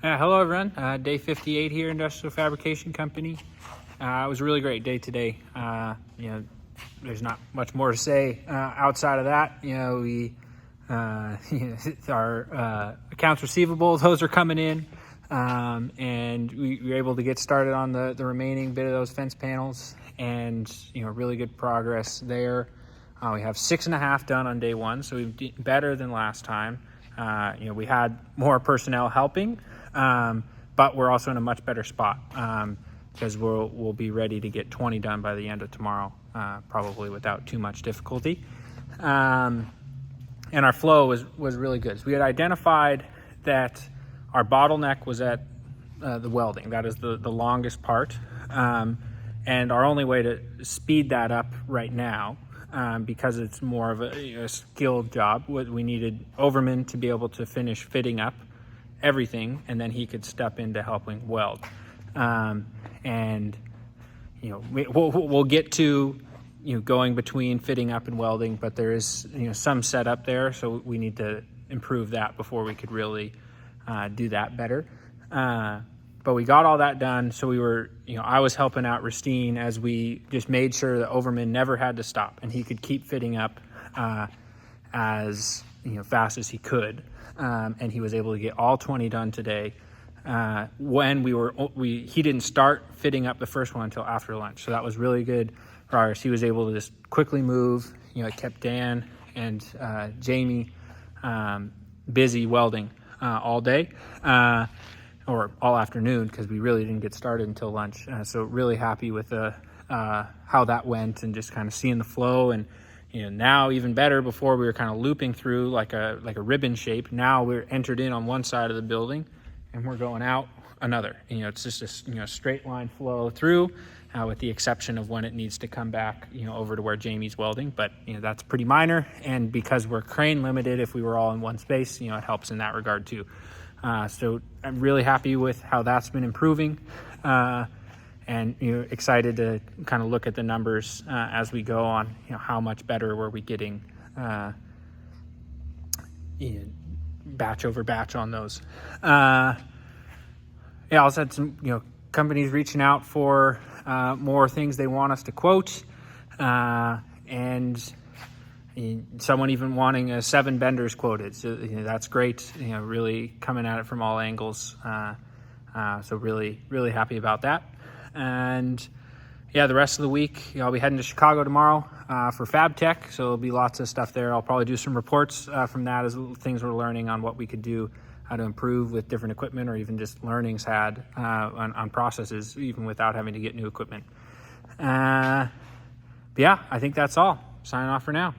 Hello everyone, day 58 here, Industrial Fabrication Company. It was a really great day today. There's not much more to say outside of that. We our accounts receivable, those are coming in, and we were able to get started on the remaining bit of those fence panels, and really good progress there. We have 6.5 done on day one, so we've done better than last time. We had more personnel helping, but we're also in a much better spot because we'll be ready to get 20 done by the end of tomorrow, probably without too much difficulty. And our flow was really good. So we had identified that our bottleneck was at the welding. That is the longest part, and our only way to speed that up right now, because it's more of a skilled job, we needed Overman to be able to finish fitting up everything, and then he could step into helping weld. We'll get to going between fitting up and welding, but there is some setup there, so we need to improve that before we could really do that better. But we got all that done, so we were, I was helping out Ristine as we just made sure that Overman never had to stop, and he could keep fitting up as fast as he could, and he was able to get all 20 done today. When he didn't start fitting up the first one until after lunch, so that was really good progress. He was able to just quickly move. It kept Dan and Jamie busy welding all day. Or all afternoon, because we really didn't get started until lunch. So really happy with how that went, and just kind of seeing the flow. And now even better, before we were kind of looping through like a ribbon shape. Now we're entered in on one side of the building, and we're going out another. It's just a straight line flow through, with the exception of when it needs to come back over to where Jamie's welding. But that's pretty minor, and because we're crane limited, if we were all in one space, it helps in that regard too. So I'm really happy with how that's been improving, and excited to kind of look at the numbers as we go on. How much better were we getting batch over batch on those. I also had some companies reaching out for more things they want us to quote, and someone even wanting 7 vendors quoted. So that's great. Really coming at it from all angles. So really happy about that. And the rest of the week, I'll be heading to Chicago tomorrow for Fab Tech. So there'll be lots of stuff there. I'll probably do some reports from that as things we're learning on what we could do, how to improve with different equipment, or even just learnings had on processes, even without having to get new equipment. I think that's all. Signing off for now.